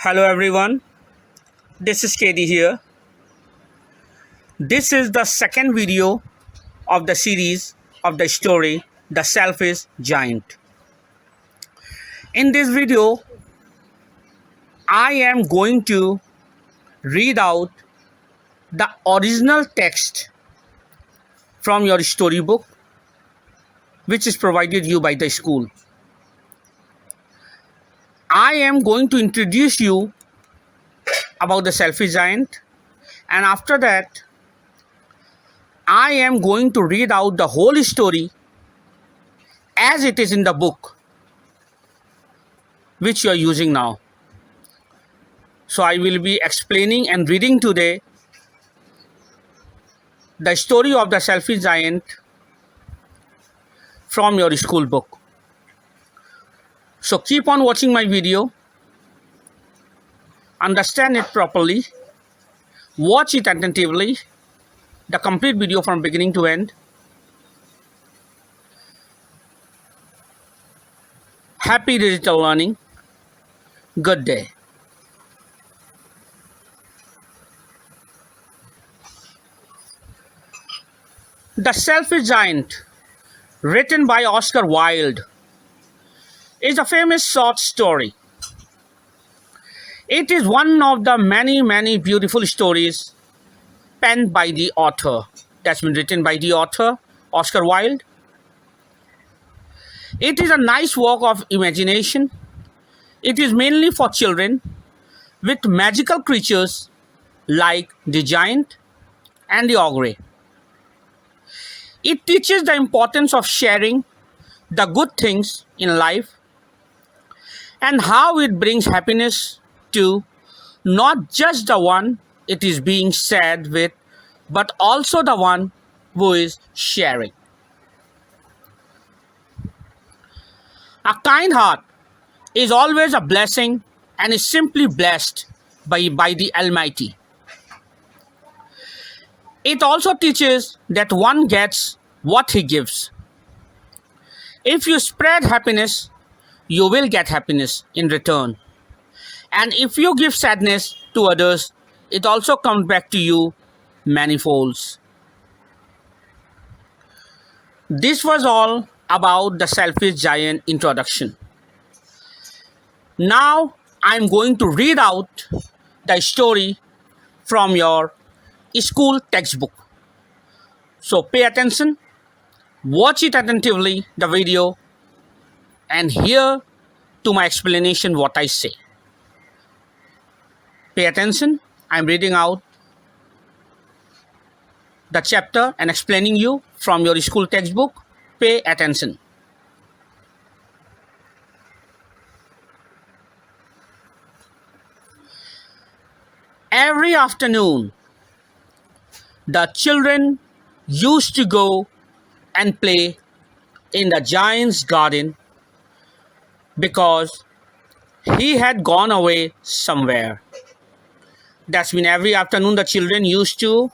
Hello everyone, this is KD here. This is the second video of the series of the story The Selfish Giant. In this video, I am going to read out the original text from your storybook which is provided you by the school. I am going to introduce you about the selfish giant, and after that I am going to read out the whole story as it is in the book which you are using now. So I will be explaining and reading today the story of the selfish giant from your school book. So keep on watching my video, understand it properly, watch it attentively, the complete video from beginning to end. Happy digital learning. Good day. The Selfish Giant, written by Oscar Wilde, is a famous short story. It is one of the many beautiful stories penned by the author, that's been written by the author, Oscar Wilde. It is a nice work of imagination. It is mainly for children with magical creatures like the giant and the ogre. It teaches the importance of sharing the good things in life and how it brings happiness to not just the one it is being shared with, but also the one who is sharing. A kind heart is always a blessing and is simply blessed by the Almighty. It also teaches that one gets what he gives. If you spread happiness, you will get happiness in return. And if you give sadness to others, it also comes back to you manifolds. This was all about the Selfish Giant introduction. Now I'm going to read out the story from your school textbook. So pay attention, watch it attentively, the video, and hear to my explanation what I say. Pay attention, I'm reading out the chapter and explaining you from your school textbook. Pay attention. Every afternoon, the children used to go and play in the giant's garden because he had gone away somewhere. That's mean every afternoon the children used to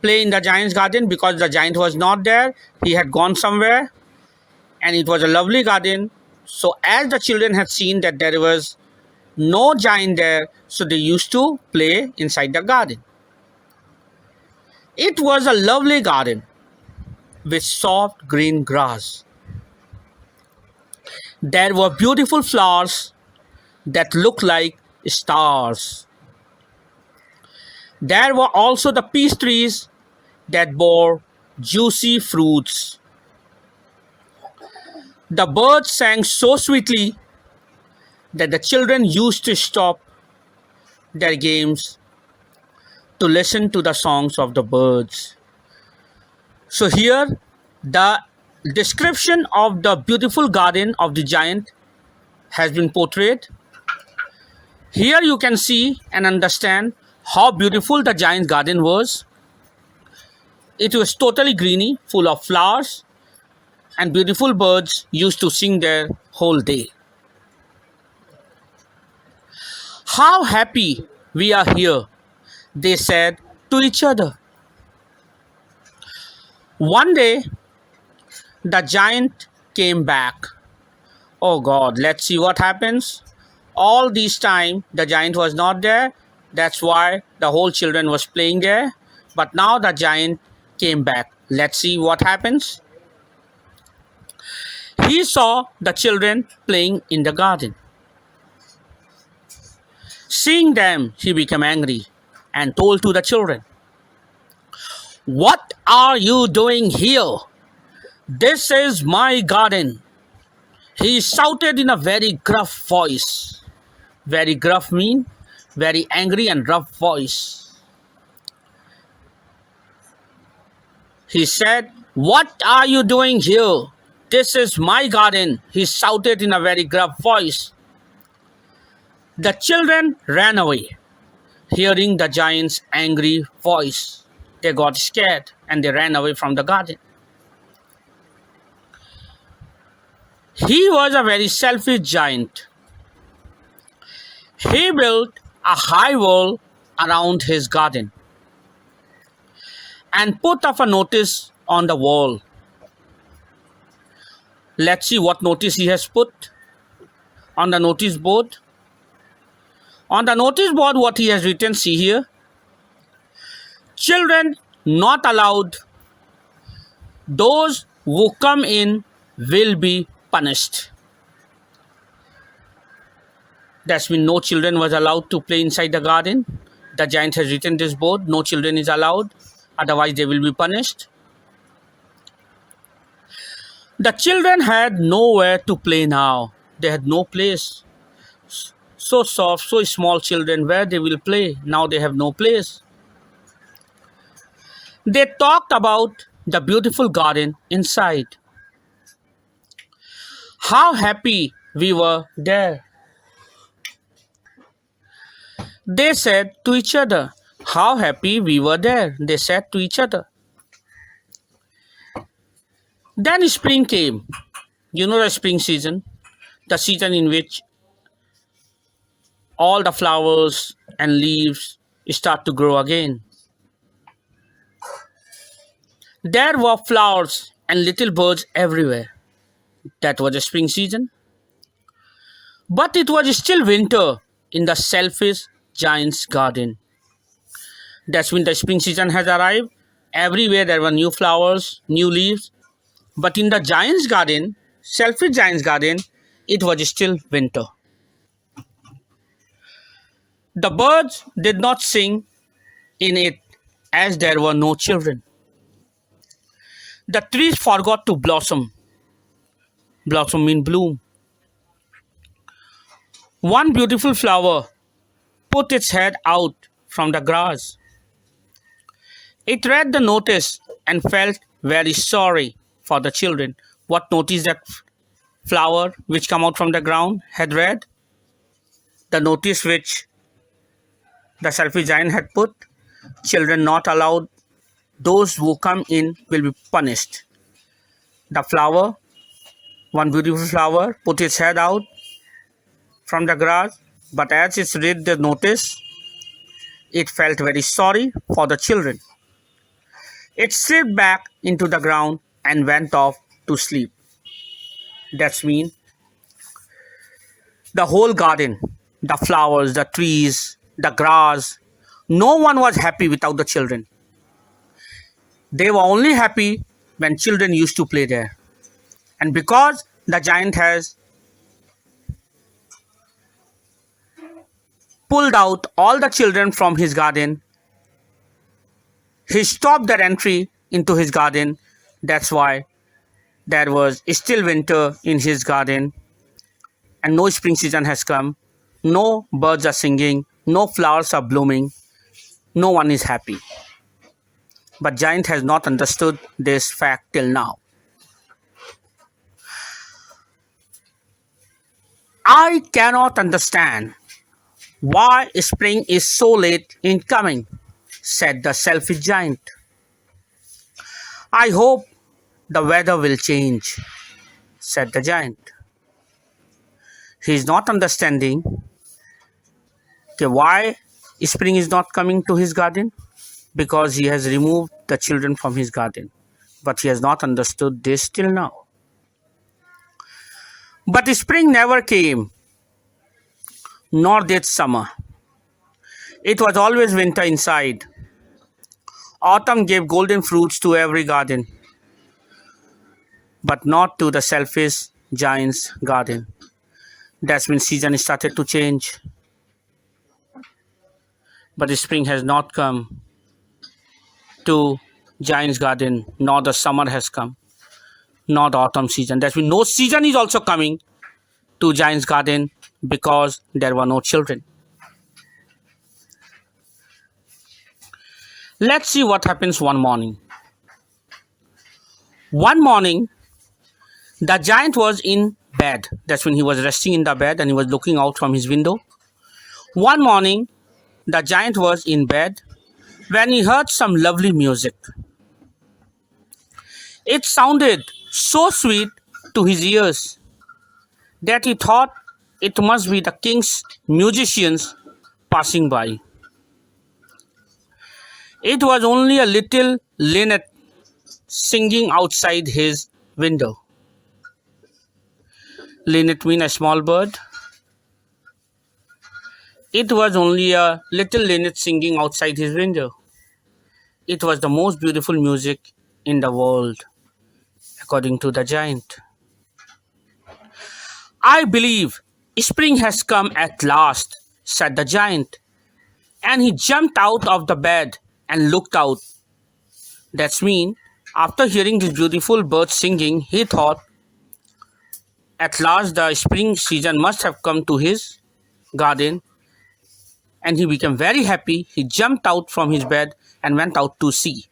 play in the giant's garden because the giant was not there. He had gone somewhere and it was a lovely garden. So as the children had seen that there was no giant there, so they used to play inside the garden. It was a lovely garden with soft green grass. There were beautiful flowers that looked like stars. There were also the peach trees that bore juicy fruits. The birds sang so sweetly that the children used to stop their games to listen to the songs of the birds. So here the description of the beautiful garden of the giant has been portrayed. Here you can see and understand how beautiful the giant's garden was. It was totally greeny, full of flowers, and beautiful birds used to sing there whole day. How happy we are here, they said to each other. One day, the giant came back. Oh God, let's see what happens. all this time the giant was not there. That's why the whole children was playing there. But now the giant came back. Let's see what happens. He saw the children playing in the garden. Seeing them, he became angry and told to the children, "What are you doing here? This is my garden." He shouted in a very gruff voice. Very gruff mean very angry and rough voice. He said, "What are you doing here? This is my garden," he shouted in a very gruff voice. The children ran away, hearing the giant's angry voice. They got scared and they ran away from the garden. He was a very selfish giant. He built a high wall around his garden and put up a notice on the wall. Let's see what notice he has put on the notice board. On the notice board, what he has written, see here. Children not allowed. Those who come in will be punished. That's mean no children was allowed to play inside the garden. The giant has written this board. No children is allowed. Otherwise they will be punished. The children had nowhere to play now. They had no place. So soft, so small children, where they will play? Now they have no place. They talked about the beautiful garden inside. How happy we were there. They said to each other, how happy we were there. They said to each other. Then spring came. You know the spring season, the season in which all the flowers and leaves start to grow again. There were flowers and little birds everywhere. That was the spring season. But it was still winter in the selfish giant's garden. That's when the spring season has arrived. Everywhere there were new flowers, new leaves. But in the giant's garden, selfish giant's garden, it was still winter. The birds did not sing in it as there were no children. The trees forgot to blossom. Blossom means bloom. One beautiful flower put its head out from the grass. It read the notice and felt very sorry for the children. What notice that flower which come out from the ground had read? The notice which the selfish giant had put, children not allowed. Those who come in will be punished. The flower, one beautiful flower, put its head out from the grass, but as it read the notice, it felt very sorry for the children. It slipped back into the ground and went off to sleep. That's mean the whole garden, the flowers, the trees, the grass, no one was happy without the children. They were only happy when children used to play there. And because the giant has pulled out all the children from his garden, he stopped their entry into his garden. That's why there was still winter in his garden and no spring season has come. No birds are singing, no flowers are blooming, no one is happy. But giant has not understood this fact till now. I cannot understand why spring is so late in coming, said the selfish giant. I hope the weather will change, said the giant. He is not understanding why spring is not coming to his garden, because he has removed the children from his garden. But he has not understood this till now. But spring never came. nor did summer. It was always winter inside. Autumn gave golden fruits to every garden, but not to the selfish giant's garden. That's when season started to change. But the spring has not come to giant's garden, nor the summer has come, nor the autumn season. That's when no season is also coming to giant's garden because there were no children. Let's see what happens one morning. One morning, the giant was in bed. That's when he was resting in the bed and he was looking out from his window. One morning, the giant was in bed when he heard some lovely music. It sounded so sweet to his ears that he thought it must be the king's musicians passing by. It was only a little linnet singing outside his window. Linnet means a small bird. It was only a little linnet singing outside his window. It was the most beautiful music in the world, according to the giant. I believe spring has come at last, said the giant, and he jumped out of the bed and looked out. That's mean, after hearing this beautiful bird singing, he thought, at last the spring season must have come to his garden, and he became very happy. He jumped out from his bed and went out to see.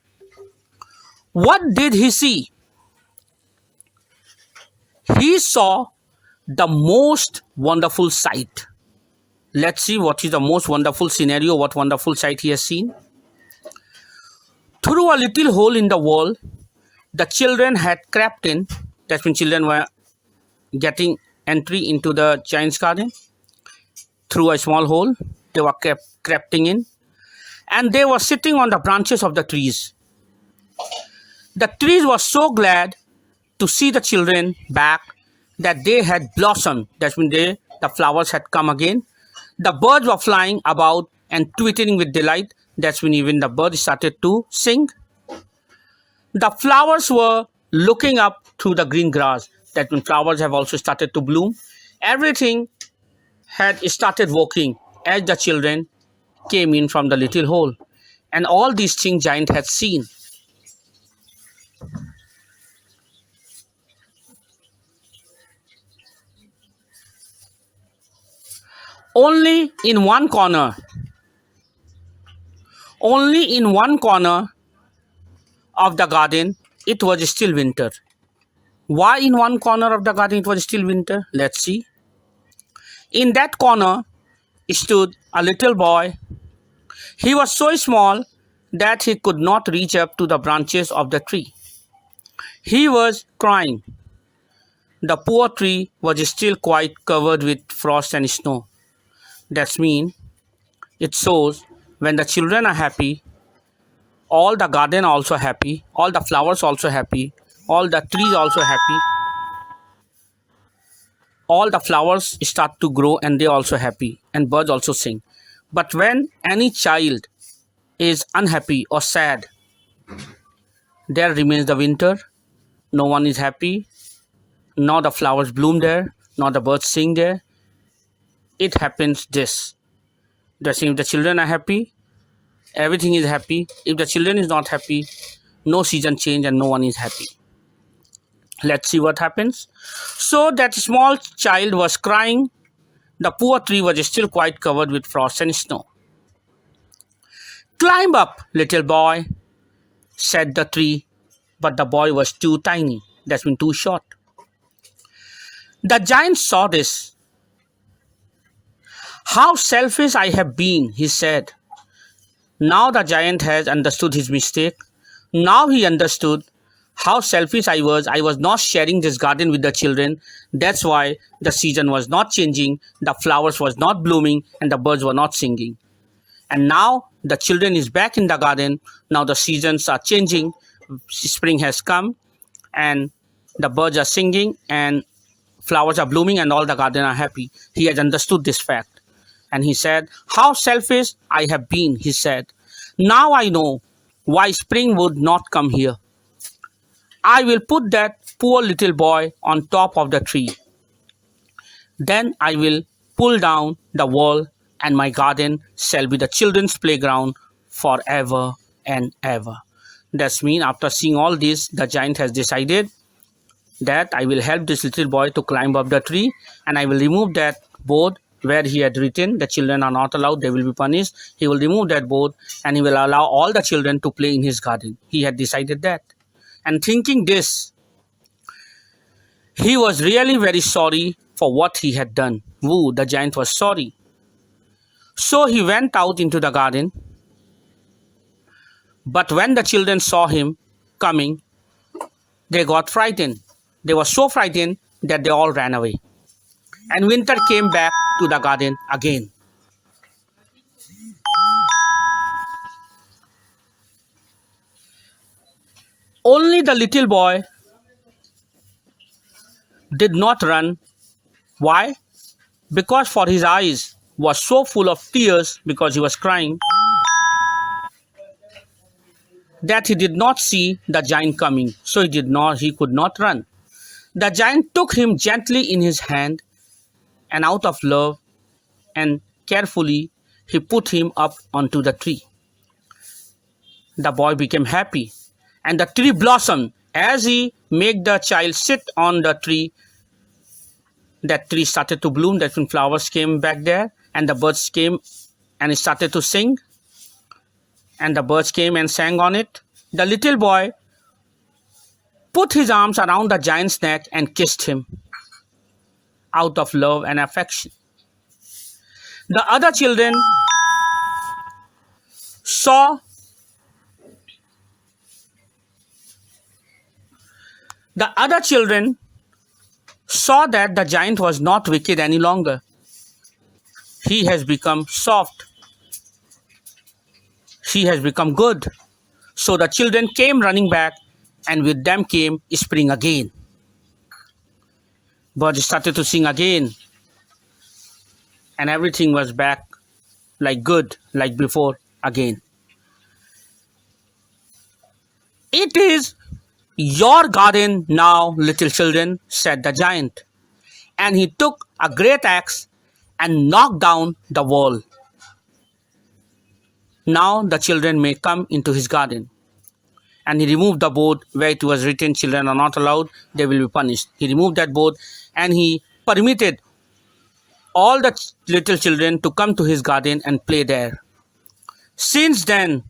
What did he see? He saw the most wonderful sight. Let's see what is the most wonderful scenario, what wonderful sight he has seen. Through a little hole in the wall, the children had crept in. That's when children were getting entry into the giant's garden. Through a small hole, they were creeping in, and they were sitting on the branches of the trees. The trees were so glad to see the children back that they had blossomed. That means the flowers had come again. The birds were flying about and twittering with delight. That's when even the birds started to sing. The flowers were looking up through the green grass. That when flowers have also started to bloom. Everything had started working as the children came in from the little hole. And all these things giant had seen. Only in one corner of the garden, it was still winter. Why in one corner of the garden it was still winter? Let's see. In that corner stood a little boy. He was so small that he could not reach up to the branches of the tree. He was crying. The poor tree was still quite covered with frost and snow. That means it shows when the children are happy, all the garden also happy, all the flowers also happy, all the trees also happy, all the flowers start to grow and they also happy, and birds also sing. But when any child is unhappy or sad, there remains the winter. No one is happy, nor the flowers bloom there, nor the birds sing there. It happens this. If the children are happy, everything is happy. If the children is not happy, no season change and no one is happy. Let's see what happens. So that small child was crying. The poor tree was still quite covered with frost and snow. Climb up, little boy, said the tree, but the boy was too tiny. That's been too short. The giant saw this. How selfish I have been, he said. Now the giant has understood his mistake. Now he understood how selfish I was. I was not sharing this garden with the children. That's why the season was not changing, the flowers was not blooming, and the birds were not singing. And now the children is back in the garden. Now the seasons are changing. Spring has come, and the birds are singing, and flowers are blooming, and all the garden are happy. He has understood this fact. And he said, "How selfish I have been," he said. "Now I know why spring would not come here. I will put that poor little boy on top of the tree. Then I will pull down the wall, and my garden shall be the children's playground forever and ever." That's mean after seeing all this, the giant has decided that I will help this little boy to climb up the tree, and I will remove that board where he had written the children are not allowed, they will be punished. He will remove that board and he will allow all the children to play in his garden. He had decided that. And thinking this, he was really very sorry for what he had done. Woo, the giant was sorry. So he went out into the garden. But when the children saw him coming, they got frightened. They were so frightened that they all ran away. And winter came back to the garden again. Only the little boy did not run. Why? Because for his eyes was so full of tears because he was crying that he did not see the giant coming. So he could not run. The giant took him gently in his hand, and out of love and carefully he put him up onto the tree. The boy became happy, and the tree blossomed. As he made the child sit on the tree, that tree started to bloom. That's when flowers came back there, and the birds came and it started to sing, and the birds came and sang on it. The little boy put his arms around the giant's neck and kissed him out of love and affection. The other children saw that the giant was not wicked any longer. He has become soft. He has become good. So the children came running back, and with them came spring again. Birds started to sing again, and everything was back like good, like before again. "It is your garden now, little children," said the giant. And he took a great axe and knocked down the wall. "Now the children may come into his garden." And he removed the board where it was written, "Children are not allowed, they will be punished." He removed that board and he permitted all the little children to come to his garden and play there. Since then,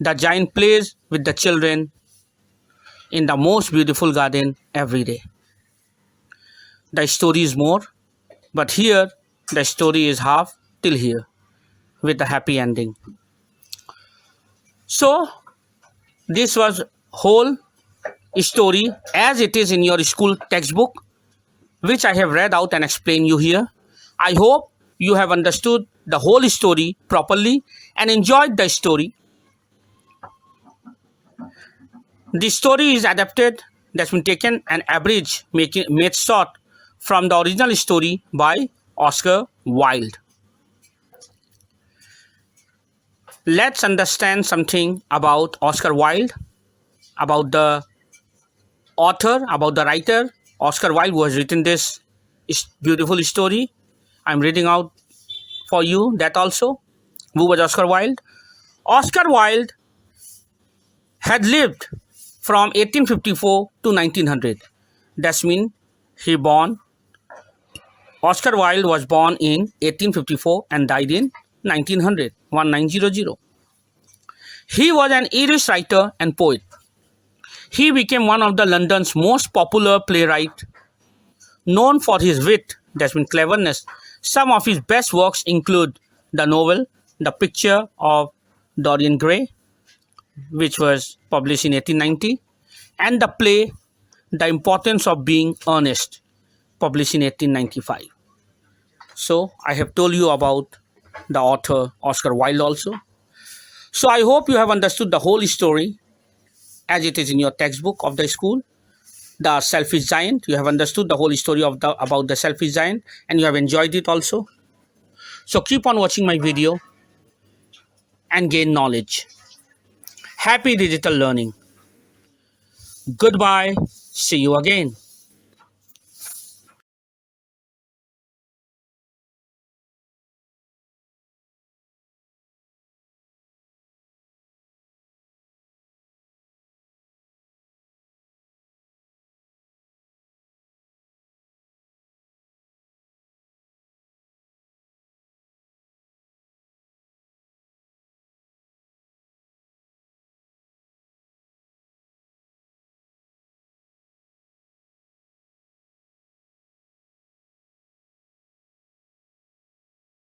the giant plays with the children in the most beautiful garden every day. The story is more, but here the story is half till here with a happy ending. So this was whole story as it is in your school textbook, which I have read out and explained you here. I hope you have understood the whole story properly and enjoyed the story. The story is adapted, that's been taken and abridged, made short from the original story by Oscar Wilde. Let's understand something about Oscar Wilde, about the author, about the writer, Oscar Wilde, who has written this beautiful story. I'm reading out for you that also. Who was Oscar Wilde? Oscar Wilde had lived from 1854 to 1900. That means Oscar Wilde was born in 1854 and died in 1900. He was an Irish writer and poet. He became one of the London's most popular playwright, known for his wit, that's mean cleverness. Some of his best works include the novel The Picture of Dorian Gray, which was published in 1890, and the play The Importance of Being Earnest, published in 1895. So I have told you about the author Oscar Wilde also. So I hope you have understood the whole story as it is in your textbook of the school. The Selfish Giant, you have understood the whole story about the selfish giant, and you have enjoyed it also. So keep on watching my video and gain knowledge. Happy digital learning. Goodbye. See you again.